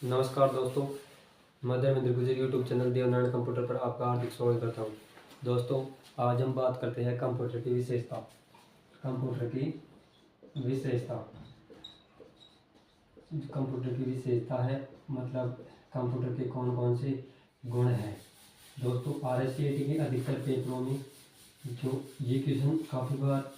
नमस्कार दोस्तों, मैं धर्मेंद्र गुजर यूट्यूब चैनल देवनारायण कंप्यूटर पर आपका हार्दिक स्वागत करता हूं। दोस्तों, आज हम बात करते हैं कंप्यूटर की विशेषता। कंप्यूटर की विशेषता कंप्यूटर की विशेषता है मतलब कंप्यूटर के कौन कौन से गुण हैं। दोस्तों, RSCET के अधिकतर पेपरों में जो ये क्वेश्चन काफ़ी बार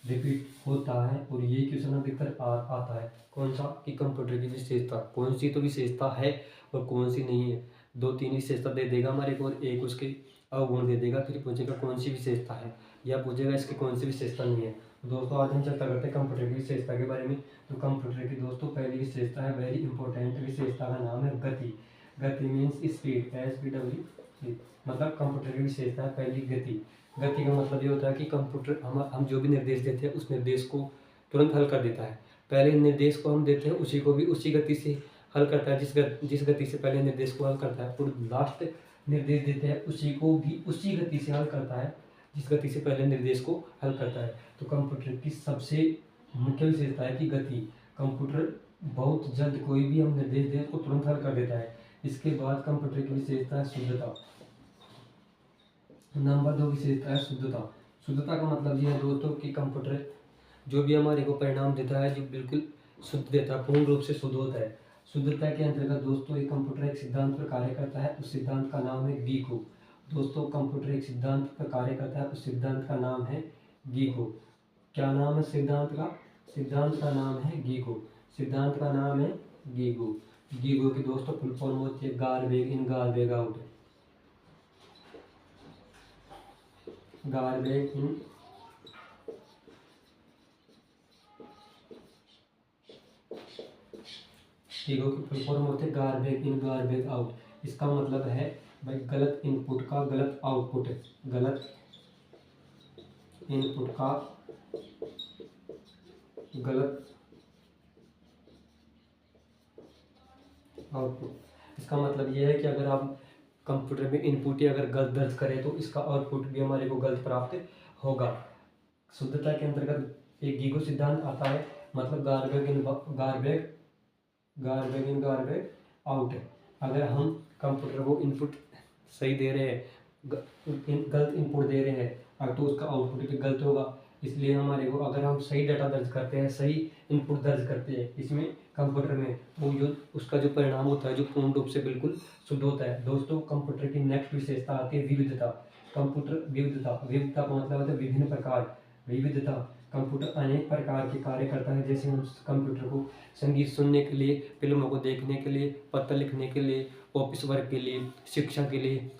रिपीट होता है और ये क्वेश्चन अधिकतर आता है। कौन सा कि कंप्यूटर की विशेषता कौन सी तो विशेषता है और कौन सी नहीं है। दो तीन विशेषता दे देगा हमारे को और एक उसके अवगुण दे देगा, फिर पूछेगा कौन सी विशेषता है या पूछेगा इसकी कौन सी विशेषता नहीं है। दोस्तों, आज हम चर्चा करते हैं कंप्यूटर की विशेषता के बारे में। तो कंप्यूटर की दोस्तों पहली विशेषता है, वेरी इंपॉर्टेंट विशेषता का नाम है गति। गति मीन्स स्पीड, SPEED। मतलब कंप्यूटर की विशेषता है पहली गति। गति का मतलब ये होता है कि कंप्यूटर हम जो भी निर्देश देते हैं उस निर्देश को तुरंत हल कर देता है। पहले निर्देश को हम देते हैं उसी को भी उसी गति से हल करता है जिस गति से पहले निर्देश को हल करता है, और लास्ट निर्देश देते हैं उसी को भी उसी गति से हल करता है जिस गति से पहले निर्देश को हल करता है। तो कंप्यूटर की सबसे मुख्य विशेषता है कि गति। कंप्यूटर बहुत जल्द कोई भी हम निर्देश दें उसको तुरंत हल कर देता है। इसके बाद कंप्यूटर की विशेषता है शुद्धता। नंबर 2 विशेषता है शुद्धता। शुद्धता का मतलब ये है दोस्तों कि कंप्यूटर जो भी हमारे को परिणाम देता है जो बिल्कुल शुद्ध देता है, पूर्ण रूप से शुद्ध होता है। शुद्धता के अंतर्गत दोस्तों एक कंप्यूटर एक सिद्धांत पर कार्य करता है, उस सिद्धांत का नाम है गीको। दोस्तों, कंप्यूटर एक सिद्धांत पर कार्य करता है, उस सिद्धांत का नाम है गीको। क्या नाम है सिद्धांत का? सिद्धांत का नाम है गीको। सिद्धांत का नाम है गीको। गीको की दोस्तों फुल फॉर्म होती है garbage in garbage out. Garbage in GIGO की फुल फॉर्म होती है गार्बेज इन गार्बेज आउट। इसका मतलब है भाई गलत इनपुट का गलत आउटपुट, गलत इनपुट का गलत आउटपुट। इसका मतलब ये है कि अगर आप कंप्यूटर में इनपुट ही अगर गलत दर्ज करें तो इसका आउटपुट भी हमारे को गलत प्राप्त होगा। शुद्धता के अंतर्गत एक गीको सिद्धांत आता है, मतलब गार्बेज इन गार्बेज आउट। अगर हम कंप्यूटर को इनपुट सही दे रहे हैं, गलत इनपुट दे रहे हैं तो उसका आउटपुट भी गलत होगा। इसलिए हमारे को अगर हम सही डाटा दर्ज करते हैं, सही इनपुट दर्ज करते हैं इसमें कंप्यूटर में, तो जो उसका जो परिणाम होता है जो पूर्ण रूप से बिल्कुल शुद्ध होता है। दोस्तों, कंप्यूटर की नेक्स्ट विशेषता आती है विविधता। कंप्यूटर विविधता का मतलब होता है विभिन्न प्रकार। विविधता, कंप्यूटर अनेक प्रकार के कार्य करता है। जैसे हम कंप्यूटर को संगीत सुनने के लिए, फिल्मों को देखने के लिए, पत्र लिखने के लिए, ऑफिस वर्क के लिए, शिक्षा के लिए,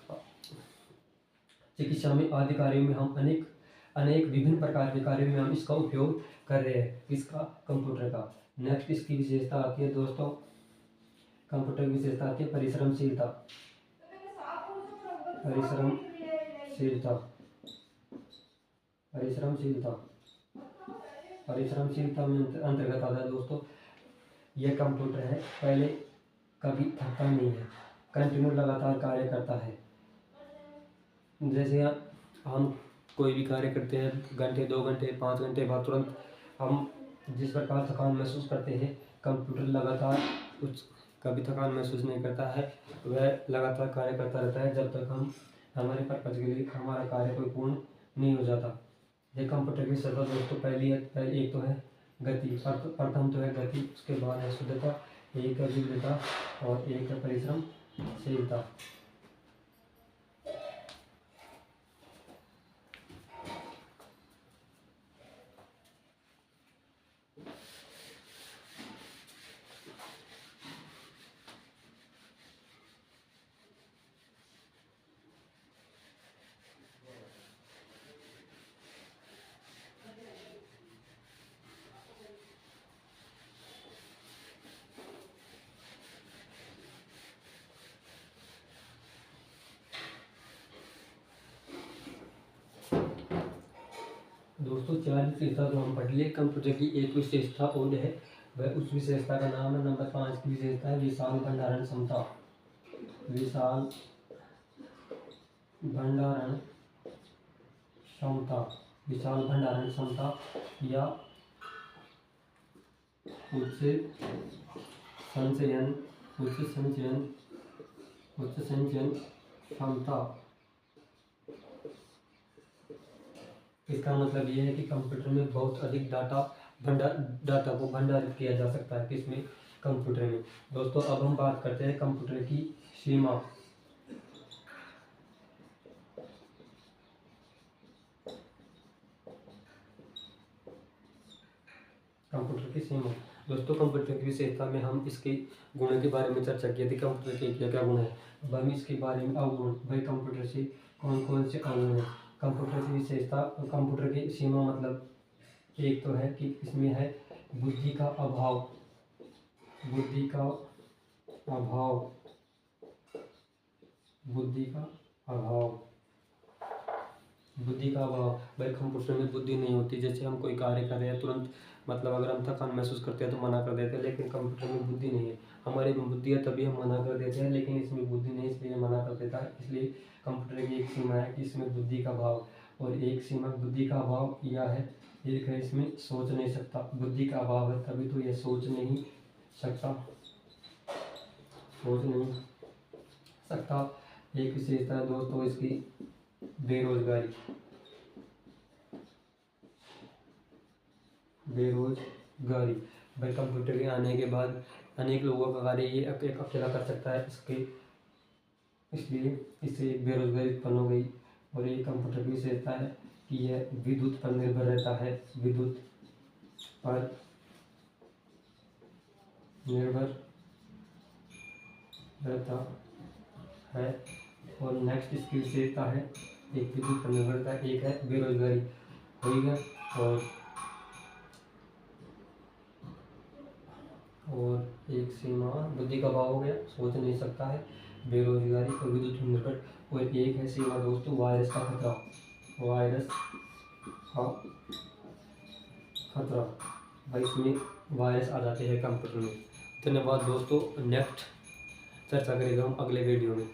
चिकित्सा में आदि कार्यों में हम अनेक अनेक विभिन्न प्रकार के कार्यों में हम इसका उपयोग कर रहे हैं। इसका कंप्यूटर का नेक्स्ट इसकी विशेषता आती है दोस्तों, कंप्यूटर की विशेषता आती है परिश्रमशीलता। परिश्रमशीलता परिश्रमशीलता परिश्रमशीलता में अंतर्गत आता है दोस्तों, यह कंप्यूटर है पहले कभी थकता नहीं है, कंटिन्यू लगातार कार्य करता है। जैसे हम कोई भी कार्य करते हैं, घंटे 2 घंटे 5 घंटे बाद तुरंत हम जिस प्रकार थकान महसूस करते हैं, कंप्यूटर लगातार कुछ कभी थकान महसूस नहीं करता है। वह लगातार कार्य करता रहता है जब तक हम हमारे पर्पज के लिए हमारा कार्य कोई पूर्ण नहीं हो जाता। ये कंप्यूटर की सतह दोस्तों पहली एक तो है गति, प्रथम तो है गति, उसके बाद है शुद्धता, एक है विविधता और एक है परिश्रमशीलता। दोस्तों, 4 विशेषता तो हम पढ़ लिए। कंप्यूटर की एक विशेषता और है, वह उस विशेषता का नाम है नंबर 5 की विशेषता है विशाल भंडारण क्षमता। विशाल भंडारण क्षमता, विशाल भंडारण क्षमता या उच्च संचयन उच्च संचयन क्षमता। इसका मतलब ये है कि कंप्यूटर में बहुत अधिक डाटा को भंडारित किया जा सकता है किसमें, कंप्यूटर में। दोस्तों अब हम बात करते हैं कंप्यूटर की सीमा। कंप्यूटर की सीमा। दोस्तों कंप्यूटर की विशेषता में हम इसके गुणों के बारे में चर्चा की थी, कंप्यूटर के क्या क्या गुण है। अब हम इसके बारे में अवगुण, भाई कंप्यूटर से कौन कौन से अवगुण है। कंप्यूटर की विशेषता, कंप्यूटर की सीमा मतलब एक तो है कि इसमें है बुद्धि का अभाव। बुद्धि का अभाव भाई कंप्यूटर में बुद्धि नहीं होती। जैसे हम कोई कार्य कर रहे हैं तुरंत, मतलब अगर हम थकान महसूस करते हैं तो मना कर देते हैं, लेकिन कंप्यूटर में बुद्धि नहीं है। हमारी बुद्धि है तभी हम मना कर देते हैं, लेकिन इसमें बुद्धि नहीं, इसलिए मना कर देता है। इसलिए कंप्यूटर की एक सीमा है कि इसमें बुद्धि का अभाव, और एक सीमा बुद्धि का अभाव यह है, एक है इसमें सोच नहीं सकता। बुद्धि का अभाव है तभी तो यह सोच नहीं सकता। एक विशेषता है दोस्तों इसकी बेरोजगारी। भाई कंप्यूटर के आने के बाद अनेक लोगों का कार्य ये अकेला कर सकता है, इसलिए इससे बेरोजगारी उत्पन्न हो गई। और ये कंप्यूटर की विशेषता है कि यह विद्युत पर निर्भर रहता है। विद्युत पर निर्भर रहता है। और नेक्स्ट इसकी विशेषता है, एक विद्युत पर निर्भरता, एक है बेरोजगारी, ठीक है। और एक सीमा बुद्धि का अभाव हो गया, सोच नहीं सकता है, बेरोजगारी और विद्युत पर निर्भर। और एक है सीमा दोस्तों वायरस का खतरा। भाई इसमें वायरस आ जाते हैं कंप्यूटर में। धन्यवाद दोस्तों, नेक्स्ट चर्चा करेंगे हम अगले वीडियो में।